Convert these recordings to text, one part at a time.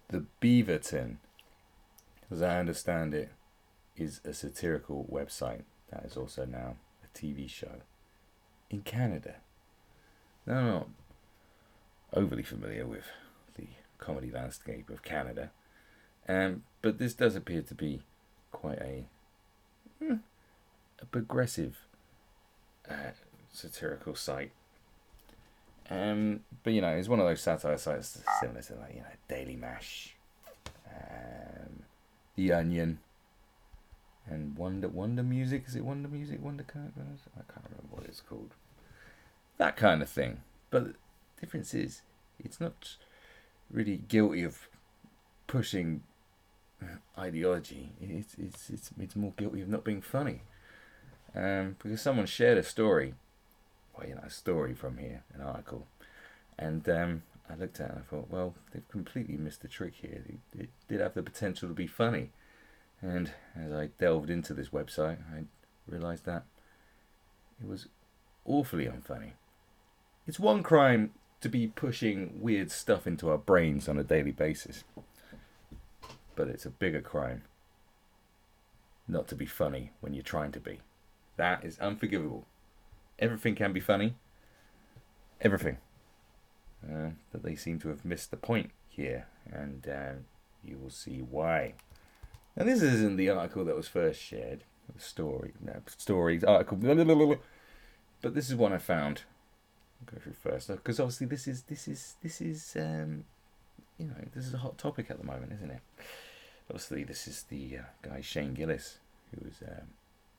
The Beaverton, as I understand it, is a satirical website that is also now a TV show in Canada. Now, I'm not overly familiar with the comedy landscape of Canada, but this does appear to be quite a progressive satirical site. But it's one of those satire sites similar to Daily Mash, The Onion, and Wonder Music. Is it Wonder Music? Wonder Characters? I can't remember what it's called. That kind of thing. But the difference is, it's not really guilty of pushing ideology. It's more guilty of not being funny. Because someone shared a story, a story from here, an article, and I looked at it and I thought, well, they've completely missed the trick here. It did have the potential to be funny, and as I delved into this website, I realised that it was awfully unfunny. It's one crime to be pushing weird stuff into our brains on a daily basis, but it's a bigger crime not to be funny when you're trying to be. That is unforgivable. Everything can be funny. Everything. But they seem to have missed the point here, and you will see why. Now, this isn't the article that was first shared. Stories, article, blah, blah, blah, blah. But this is one I found. I'll go through first, because obviously this is this is a hot topic at the moment, isn't it? Obviously, this is the guy Shane Gillis, who was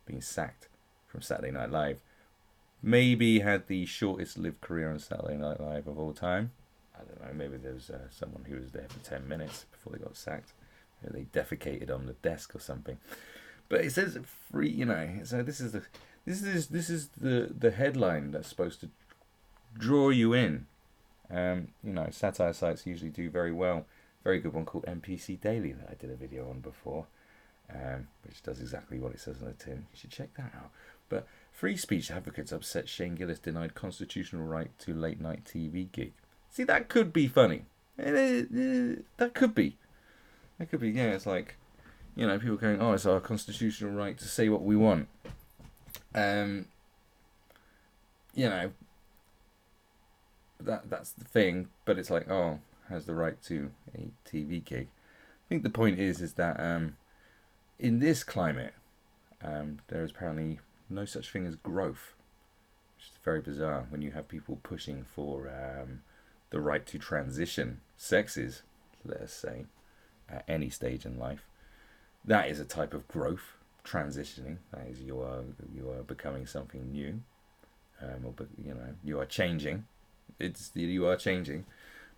being sacked from Saturday Night Live. Maybe had the shortest lived career on Saturday Night Live of all time. I don't know, maybe there was someone who was there for 10 minutes before they got sacked. Maybe they defecated on the desk or something. But it says free, so this is the headline that's supposed to draw you in. Satire sites usually do very well. Very good one called NPC Daily that I did a video on before, which does exactly what it says on the tin. You should check that out. But free speech advocates upset Shane Gillis denied constitutional right to late night TV gig. See, that could be funny. That could be. Yeah, it's like, people going, oh, it's our constitutional right to say what we want. That's the thing, but it's like, oh, has the right to a TV gig. I think the point is that in this climate, there is apparently no such thing as growth, which is very bizarre when you have people pushing for the right to transition sexes, let us say, at any stage in life. That is a type of growth, transitioning. That is, you are becoming something new, you are changing. You are changing,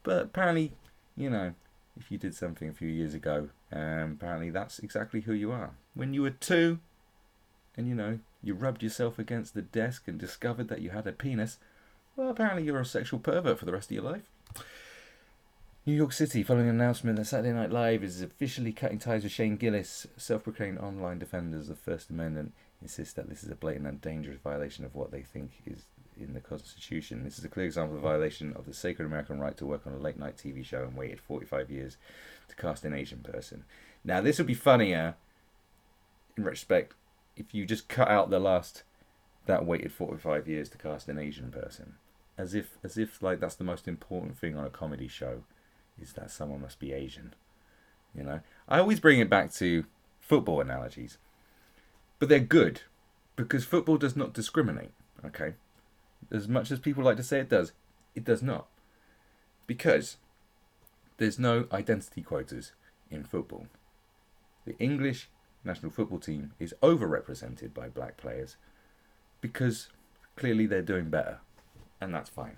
but apparently, if you did something a few years ago, apparently that's exactly who you are. When you were 2, and you rubbed yourself against the desk and discovered that you had a penis, well, apparently you're a sexual pervert for the rest of your life. New York City, following an announcement that Saturday Night Live is officially cutting ties with Shane Gillis, self-proclaimed online defenders of the First Amendment insist that this is a blatant and dangerous violation of what they think is in the Constitution. This is a clear example of a violation of the sacred American right to work on a late-night TV show and waited 45 years to cast an Asian person. Now, this would be funnier, in retrospect, if you just cut out that waited 45 years to cast an Asian person. As if like that's the most important thing on a comedy show, is that someone must be Asian. I always bring it back to football analogies. But they're good, because football does not discriminate, okay? As much as people like to say it does not. Because there's no identity quotas in football. The English national football team is overrepresented by black players because clearly they're doing better, and that's fine.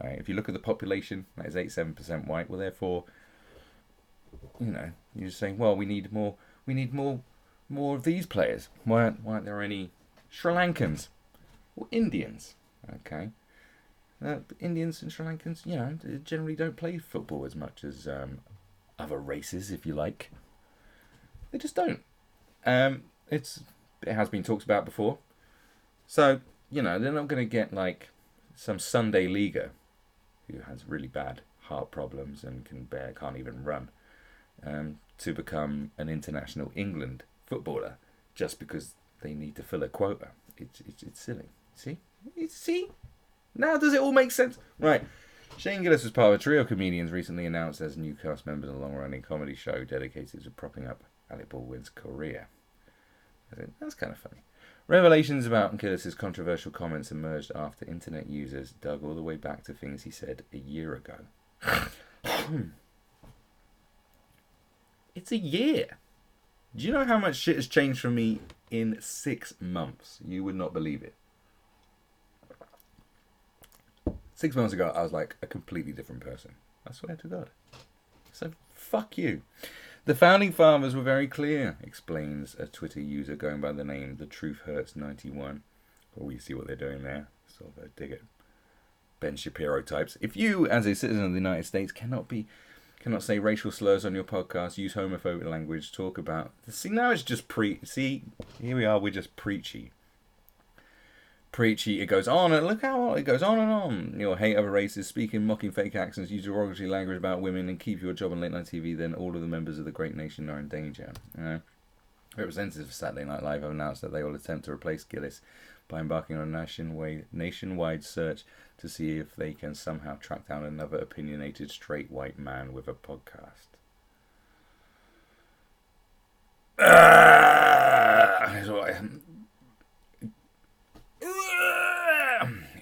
Right? If you look at the population, that is 87% white. Well, therefore, you're just saying, well, we need more of these players. Why aren't there any Sri Lankans or Indians? Okay, Indians and Sri Lankans, generally don't play football as much as other races, if you like. They just don't. It has been talked about before. So, they're not going to get like some Sunday leaguer who has really bad heart problems and can't even run. to become an international England footballer just because they need to fill a quota. It's silly. See? Now does it all make sense? Right. Shane Gillis was part of a trio of comedians recently announced as new cast members in a long-running comedy show dedicated to propping up Alec Baldwin's career. I think that's kind of funny. Revelations about Gillis' controversial comments emerged after internet users dug all the way back to things he said a year ago. It's a year. Do you know how much shit has changed for me in 6 months? You would not believe it. 6 months ago, I was like a completely different person. I swear to God. So, fuck you. The founding fathers were very clear, explains a Twitter user going by the name The Truth Hurts 91. Oh, you see what they're doing there? Sort of a dig at Ben Shapiro types. If you, as a citizen of the United States, cannot say racial slurs on your podcast, use homophobic language, talk about... See, now it's just See, here we are, we're just preachy. It goes on, and look how it goes on and on. You'll hate other races, speaking mocking fake accents, use derogatory language about women, and keep your job on late night TV, then all of the members of the great nation are in danger. Representatives of Saturday Night Live have announced that they will attempt to replace Gillis by embarking on a nationwide search to see if they can somehow track down another opinionated straight white man with a podcast.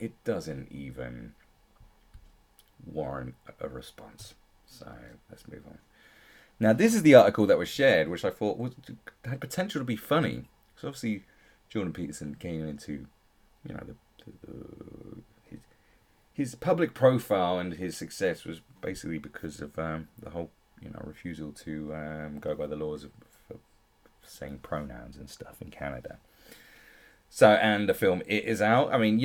It doesn't even warrant a response. So let's move on. Now, this is the article that was shared, which I thought had potential to be funny. So obviously, Jordan Peterson came into, his public profile and his success was basically because of the whole, refusal to go by the laws of saying pronouns and stuff in Canada. So, and the film It is out. I mean,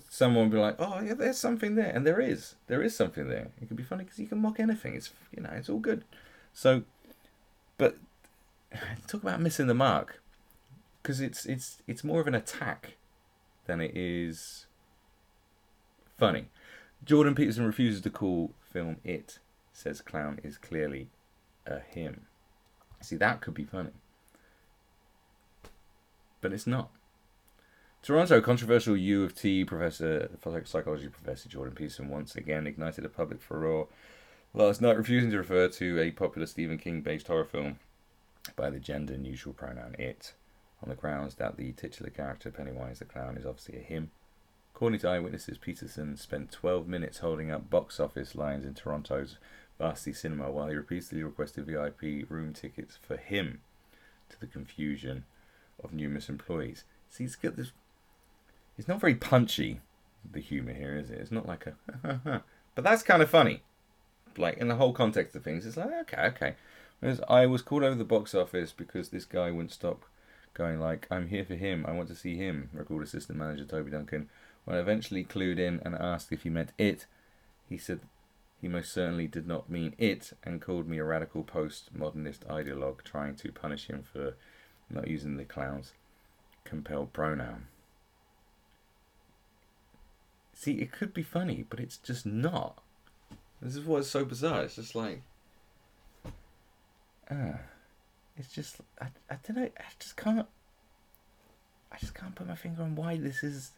someone will be like, oh, yeah, there's something there. And there is something there. It can be funny because you can mock anything. It's, it's all good. So, but talk about missing the mark. Because it's more of an attack than it is funny. Jordan Peterson refuses to call film It, says clown is clearly a him. See, that could be funny. But it's not. Toronto, controversial U of T psychology professor Jordan Peterson once again ignited a public furore last night, refusing to refer to a popular Stephen King-based horror film by the gender-neutral pronoun it, on the grounds that the titular character, Pennywise the Clown, is obviously a him. According to eyewitnesses, Peterson spent 12 minutes holding up box office lines in Toronto's Varsity Cinema while he repeatedly requested VIP room tickets for him, to the confusion of numerous employees. See, it's got this... It's not very punchy, the humour here, is it? It's not like a... But that's kind of funny. Like, in the whole context of things, it's like, okay. Whereas I was called over the box office because this guy wouldn't stop going like, I'm here for him, I want to see him, recalled assistant manager Toby Duncan. When I eventually clued in and asked if he meant it, he said he most certainly did not mean it and called me a radical post-modernist ideologue trying to punish him for not using the clown's compelled pronoun. See, it could be funny, but it's just not. This is what's so bizarre. It's just like... it's just... I don't know. I just can't put my finger on why this is...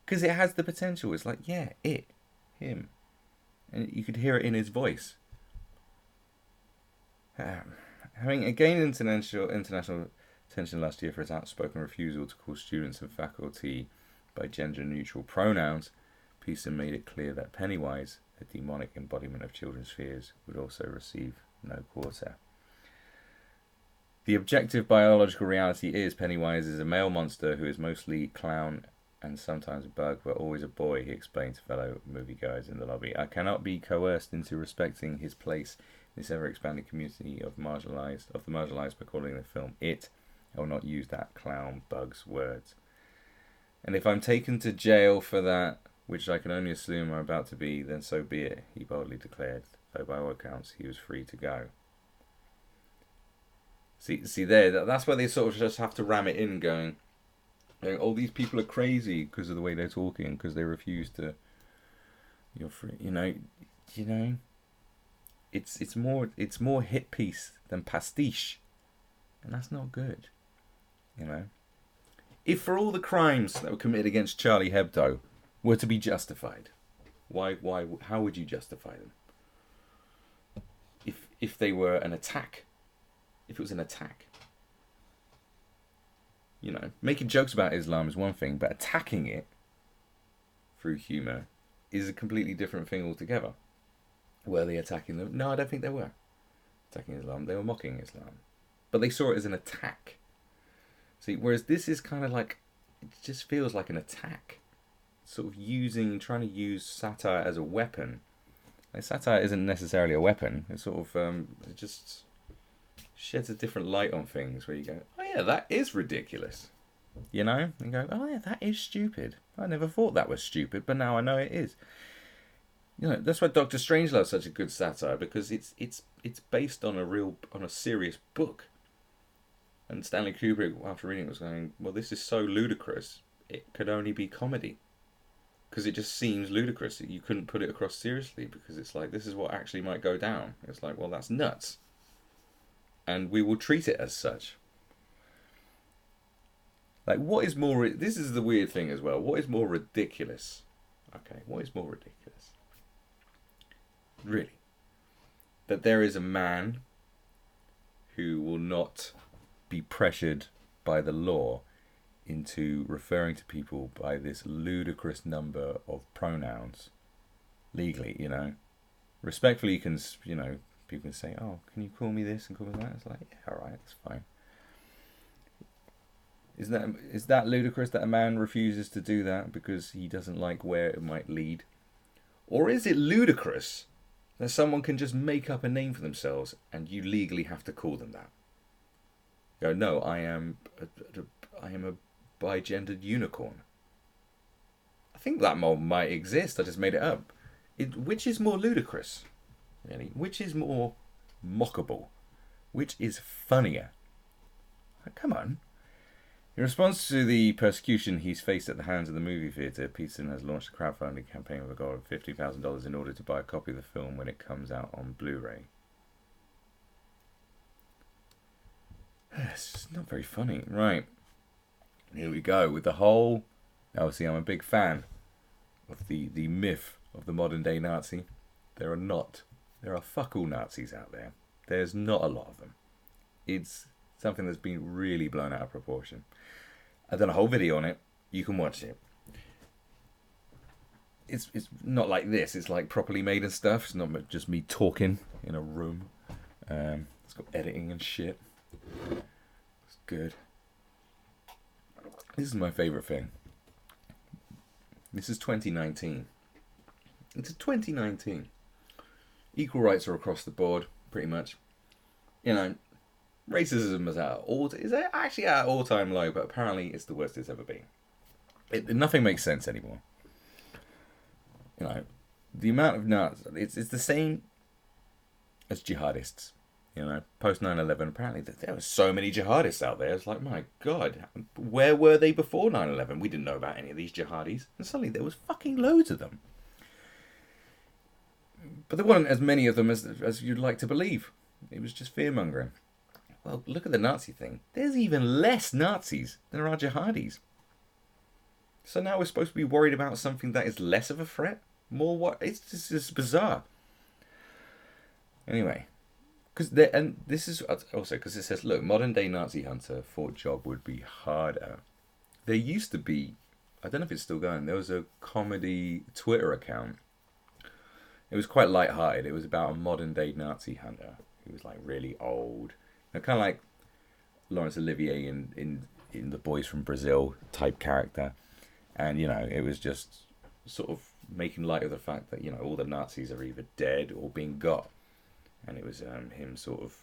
Because it has the potential. It's like, yeah, it. Him. And you could hear it in his voice. Having gained international attention last year for its outspoken refusal to call students and faculty by gender-neutral pronouns, Peterson made it clear that Pennywise, a demonic embodiment of children's fears, would also receive no quarter. The objective biological reality is Pennywise is a male monster who is mostly clown and sometimes a bug, but always a boy, he explained to fellow moviegoers in the lobby. I cannot be coerced into respecting his place in this ever-expanding community of the marginalised by calling the film It. I will not use that clown bug's words. And if I'm taken to jail for that, which I can only assume I'm about to be, then so be it, he boldly declared, though by all accounts he was free to go. See there, that's where they sort of just have to ram it in, going, oh, these people are crazy because of the way they're talking, because they refuse to, you're free, you know. it's more hit piece than pastiche, and that's not good, you know. If for all the crimes that were committed against Charlie Hebdo were to be justified, how would you justify them? If they were an attack, if it was an attack, you know, making jokes about Islam is one thing, but attacking it through humour is a completely different thing altogether. Were they attacking them? No, I don't think they were attacking Islam. They were mocking Islam, but they saw it as an attack. See, whereas this is kind of like, it just feels like an attack, sort of trying to use satire as a weapon. Like, satire isn't necessarily a weapon. It sort of it just sheds a different light on things where you go, oh yeah, that is ridiculous. You know? And you go, oh yeah, that is stupid. I never thought that was stupid, but now I know it is. You know, that's why Doctor Strangelove is such a good satire, because it's based on a serious book. And Stanley Kubrick, after reading it, was going, well, this is so ludicrous, it could only be comedy. Because it just seems ludicrous. You couldn't put it across seriously, because it's like, this is what actually might go down. It's like, well, that's nuts. And we will treat it as such. Like, what is more... This is the weird thing as well. What is more ridiculous? Okay, what is more ridiculous? Really? That there is a man who will not be pressured by the law into referring to people by this ludicrous number of pronouns legally, you know. Respectfully, you can, you know, people can say, oh, can you call me this and call me that? It's like, yeah, all right, that's fine. Is that ludicrous that a man refuses to do that because he doesn't like where it might lead? Or is it ludicrous that someone can just make up a name for themselves and you legally have to call them that? Go, no, I am a bigendered unicorn. I think that might exist. I just made it up. Which is more ludicrous? Really? Which is more mockable? Which is funnier? Come on. In response to the persecution he's faced at the hands of the movie theatre, Peterson has launched a crowdfunding campaign with a goal of $50,000 in order to buy a copy of the film when it comes out on Blu-ray. It's just not very funny. Right. Here we go with the whole... Obviously, I'm a big fan of the myth of the modern day Nazi. There are fuck all Nazis out there. There's not a lot of them. It's something that's been really blown out of proportion. I've done a whole video on it. You can watch it. It's not like this. It's like properly made and stuff. It's not just me talking in a room. It's got editing and shit. It's good. This is my favourite thing. This is 2019. It's 2019. Equal rights are across the board, pretty much. You know, racism is actually at an all-time low, but apparently it's the worst it's ever been. Nothing makes sense anymore. You know, the amount of Nazis, it's the same as jihadists. You know, post 9/11, apparently there were so many jihadists out there. It's like, my God, where were they before 9/11? We didn't know about any of these jihadis. And suddenly there was fucking loads of them. But there weren't as many of them as you'd like to believe. It was just fear-mongering. Well, look at the Nazi thing. There's even less Nazis than there are jihadis. So now we're supposed to be worried about something that is less of a threat? More what? It's just bizarre. Anyway. This is also because it says, look, modern day Nazi hunter thought job would be harder. There used to be, I don't know if it's still going, there was a comedy Twitter account. It was quite light-hearted. It was about a modern day Nazi hunter who was like really old. Kind of like Laurence Olivier in The Boys from Brazil type character. And, you know, it was just sort of making light of the fact that, you know, all the Nazis are either dead or being got. And it was him sort of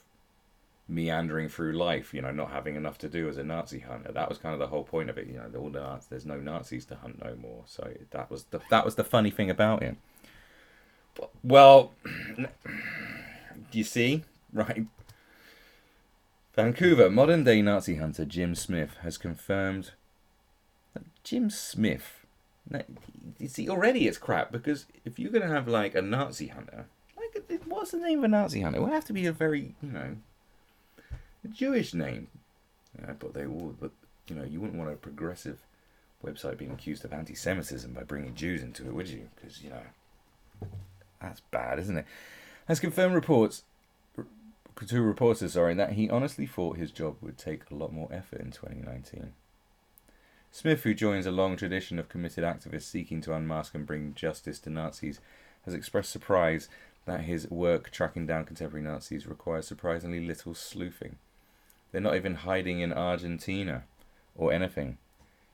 meandering through life, you know, not having enough to do as a Nazi hunter. That was kind of the whole point of it, you know. There's no Nazis to hunt no more. So that was the funny thing about it. Well, you see, right? Vancouver modern-day Nazi hunter Jim Smith has confirmed that Jim Smith. You see, already it's crap, because if you're going to have like a Nazi hunter, like what's the name of a Nazi hunter? It would have to be a very, a Jewish name. But you wouldn't want a progressive website being accused of anti-Semitism by bringing Jews into it, would you? Because, that's bad, isn't it? Has confirmed to reporters, that he honestly thought his job would take a lot more effort in 2019. Smith, who joins a long tradition of committed activists seeking to unmask and bring justice to Nazis, has expressed surprise that his work tracking down contemporary Nazis requires surprisingly little sleuthing. They're not even hiding in Argentina or anything.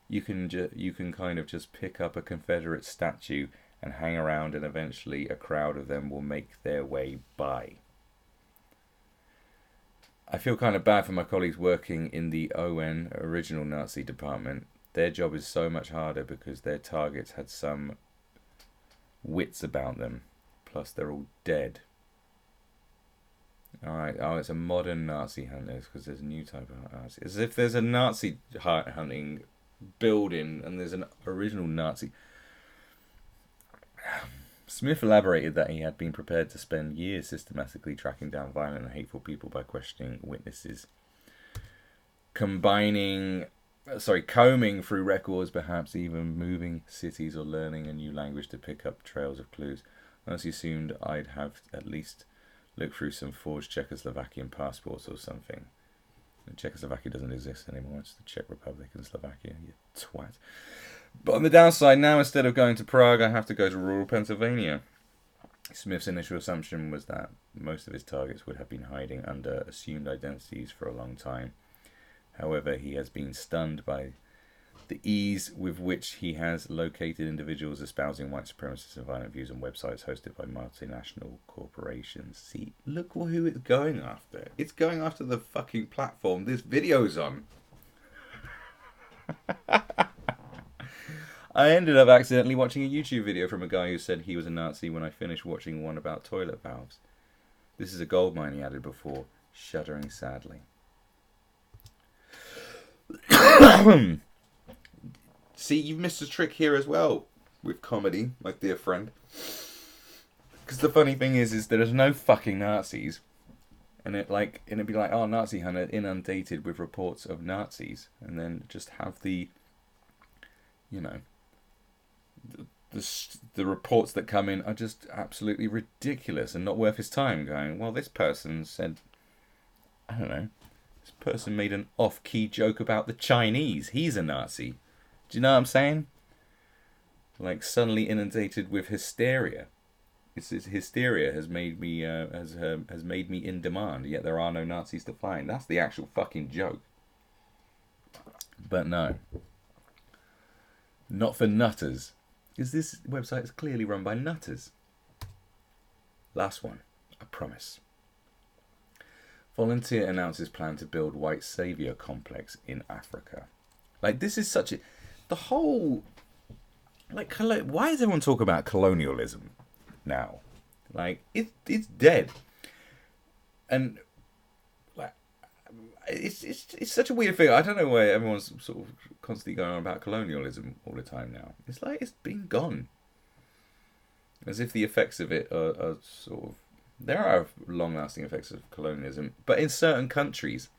You can kind of just pick up a Confederate statue and hang around, and eventually a crowd of them will make their way by. I feel kind of bad for my colleagues working in the ON original Nazi department. Their job is so much harder because their targets had some wits about them. Plus, they're all dead. Alright, it's a modern Nazi hunters because there's a new type of Nazi. As if there's a Nazi hunting building and there's an original Nazi. Smith elaborated that he had been prepared to spend years systematically tracking down violent and hateful people by questioning witnesses. Combing through records, perhaps even moving cities or learning a new language to pick up trails of clues. I honestly assumed I'd have at least looked through some forged Czechoslovakian passports or something. Czechoslovakia doesn't exist anymore, it's the Czech Republic and Slovakia, you twat. But on the downside, now instead of going to Prague, I have to go to rural Pennsylvania. Smith's initial assumption was that most of his targets would have been hiding under assumed identities for a long time. However, he has been stunned by the ease with which he has located individuals espousing white supremacist and violent views on websites hosted by multinational corporations. See, look who it's going after. It's going after the fucking platform this video's on. I ended up accidentally watching a YouTube video from a guy who said he was a Nazi when I finished watching one about toilet valves. This is a goldmine, he added before, shuddering sadly. See, you've missed a trick here as well with comedy, my dear friend. Because the funny thing is there's no fucking Nazis, and it'd be like, oh, Nazi hunter inundated with reports of Nazis, and then just have the reports that come in are just absolutely ridiculous and not worth his time. Going, well, this person said, I don't know, this person made an off-key joke about the Chinese. He's a Nazi. Do you know what I'm saying? Like, suddenly inundated with hysteria. It's hysteria has made me has made me in demand. Yet there are no Nazis to find. That's the actual fucking joke. But no, not for nutters. Because this website is clearly run by nutters. Last one, I promise. Volunteer announces plan to build white saviour complex in Africa. Like, this is such a... The whole... Like, why does everyone talk about colonialism now? Like, it's dead. And... like, it's such a weird thing. I don't know why everyone's sort of constantly going on about colonialism all the time now. It's like it's been gone. As if the effects of it are sort of... There are long-lasting effects of colonialism, but in certain countries,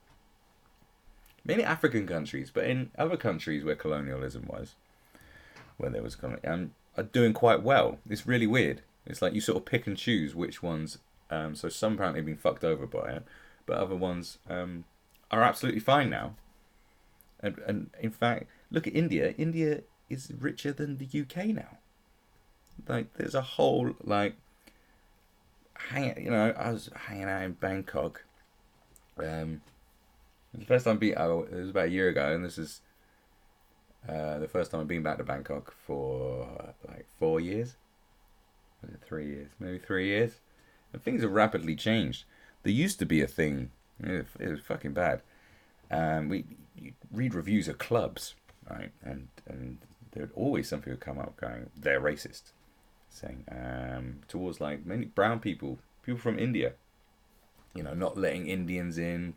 mainly African countries, but in other countries where colonialism was, where there was are doing quite well. It's really weird. It's like you sort of pick and choose which ones. So some apparently have been fucked over by it, but other ones are absolutely fine now. And in fact, look at India. India is richer than the UK now. Like, there's a whole I was hanging out in Bangkok. The first time it was about a year ago, and this is the first time I've been back to Bangkok for like 4 years. Was it 3 years? Maybe 3 years. And things have rapidly changed. There used to be a thing. It was fucking bad. You read reviews of clubs, right? And there would always something would come up going, they're racist. Saying towards like many brown people from India, not letting Indians in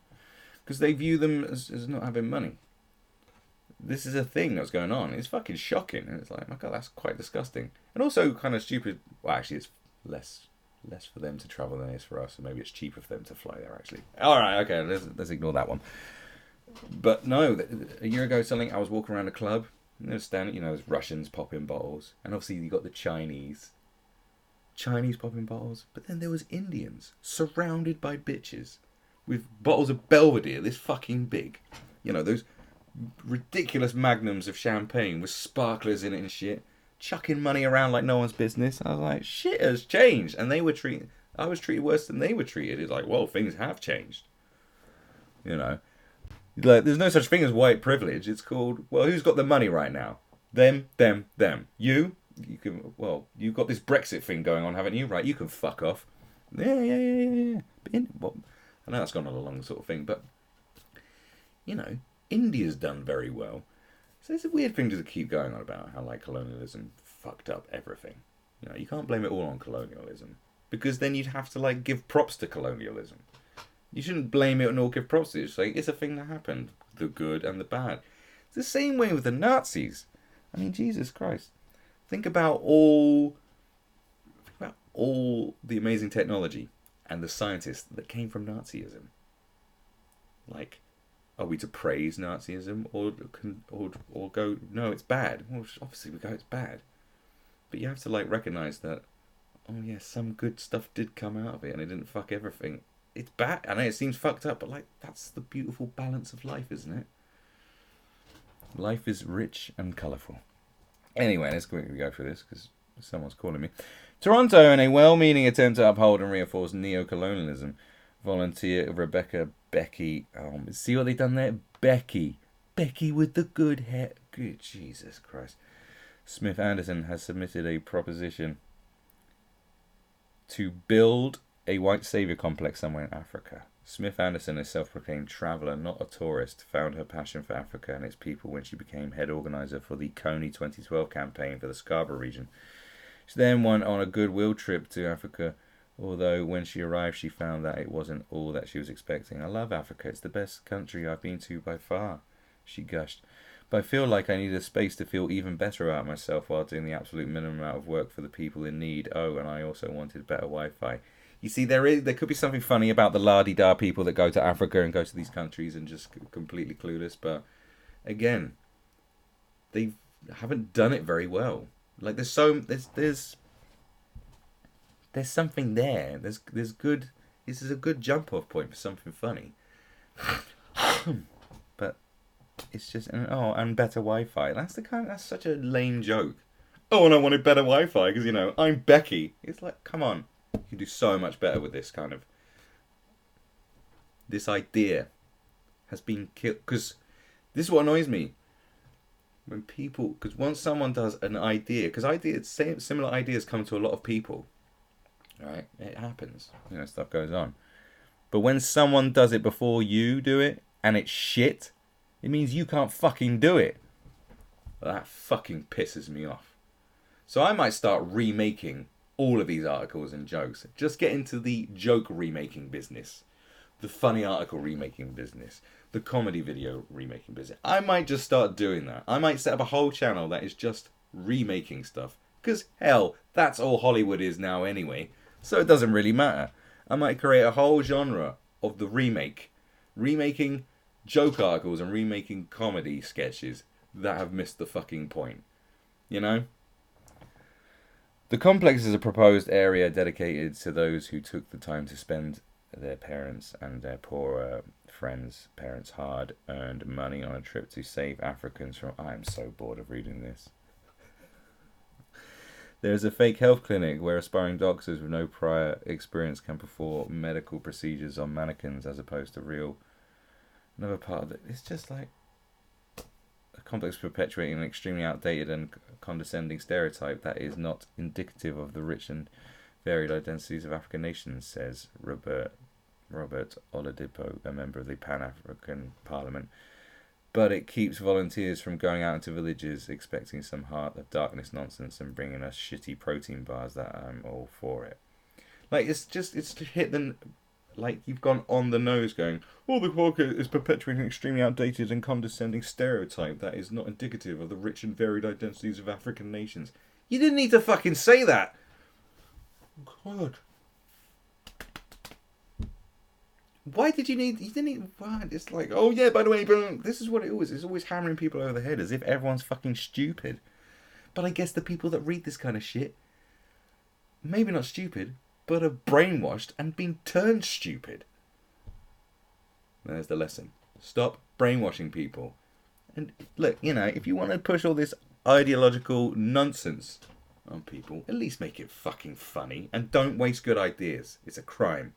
because they view them as not having money. This is a thing that's going on. It's fucking shocking, and it's like, my God, that's quite disgusting, and also kind of stupid. Well, actually, it's less less for them to travel than it is for us, and maybe it's cheaper for them to fly there, actually. All right, okay, let's ignore that one. But no, a year ago, I was walking around a club, and there was standing, there's Russians popping bottles, and obviously you got the Chinese popping bottles, but then there was Indians surrounded by bitches with bottles of Belvedere this fucking big, those ridiculous magnums of champagne with sparklers in it and shit, chucking money around like no one's business. I was like, shit has changed, and I was treated worse than they were treated. It's like, well, things have changed, Like, there's no such thing as white privilege. It's called, well, who's got the money right now? Them. You can, well, you've got this Brexit thing going on, haven't you? Right, you can fuck off. Yeah. Well, I know that's gone on a long sort of thing, but, India's done very well. So it's a weird thing to keep going on about how, like, colonialism fucked up everything. You can't blame it all on colonialism, because then you'd have to, like, give props to colonialism. You shouldn't blame it and all give props to it. It's like, it's a thing that happened, the good and the bad. It's the same way with the Nazis. I mean, Jesus Christ. Think about all the amazing technology and the scientists that came from Nazism. Like, are we to praise Nazism or go, no, it's bad? Well, obviously we go, it's bad. But you have to, like, recognise that, oh yeah, some good stuff did come out of it and it didn't fuck everything. It's bad. I know it seems fucked up, but, like, that's the beautiful balance of life, isn't it? Life is rich and colourful. Anyway, let's quickly go through this because someone's calling me. Toronto, in a well-meaning attempt to uphold and reinforce neo-colonialism, volunteer Rebecca Becky. See what they've done there? Becky with the good hair. Good Jesus Christ. Smith Anderson has submitted a proposition to build a white saviour complex somewhere in Africa. Smith Anderson, a self-proclaimed traveller, not a tourist, found her passion for Africa and its people when she became head organiser for the Coney 2012 campaign for the Scarborough region. She then went on a goodwill trip to Africa, although when she arrived she found that it wasn't all that she was expecting. I love Africa, it's the best country I've been to by far, she gushed. But I feel like I need a space to feel even better about myself while doing the absolute minimum amount of work for the people in need. Oh, and I also wanted better Wi-Fi. You see, there could be something funny about the la-di-da people that go to Africa and go to these countries and just completely clueless. But again, they haven't done it very well. Like there's something there. There's good. This is a good jump-off point for something funny. But it's just and better Wi-Fi. That's such a lame joke. Oh, and I wanted better Wi-Fi because I'm Becky. It's like, come on. You can do so much better with this kind of... This idea has been killed. Because this is what annoys me. When people... Because once someone does an idea... Because similar ideas come to a lot of people. Right? It happens. Stuff goes on. But when someone does it before you do it, and it's shit, it means you can't fucking do it. That fucking pisses me off. So I might start remaking all of these articles and jokes. Just get into the joke remaking business. The funny article remaking business. The comedy video remaking business. I might just start doing that. I might set up a whole channel that is just remaking stuff. Because, hell, that's all Hollywood is now anyway. So it doesn't really matter. I might create a whole genre of the remake. Remaking joke articles and remaking comedy sketches that have missed the fucking point. The complex is a proposed area dedicated to those who took the time to spend their parents' and their poorer friends' parents' hard-earned money on a trip to save Africans from... I am so bored of reading this. There is a fake health clinic where aspiring doctors with no prior experience can perform medical procedures on mannequins as opposed to real... Another part of it, it's just like... A complex perpetuating an extremely outdated and condescending stereotype that is not indicative of the rich and varied identities of African nations, says Robert Oladipo, a member of the Pan-African Parliament. But it keeps volunteers from going out into villages expecting some heart of darkness nonsense and bringing us shitty protein bars that I'm all for it. Like, it's to hit them... Like, you've gone on the nose going, the market is perpetuating an extremely outdated and condescending stereotype that is not indicative of the rich and varied identities of African nations. You didn't need to fucking say that. God. Why did you need? You didn't need. What? It's like, oh yeah, by the way, this is what it always is. Always hammering people over the head as if everyone's fucking stupid. But I guess the people that read this kind of shit, maybe not stupid, but are brainwashed and been turned stupid. There's the lesson. Stop brainwashing people. And look, if you want to push all this ideological nonsense on people, at least make it fucking funny and don't waste good ideas. It's a crime.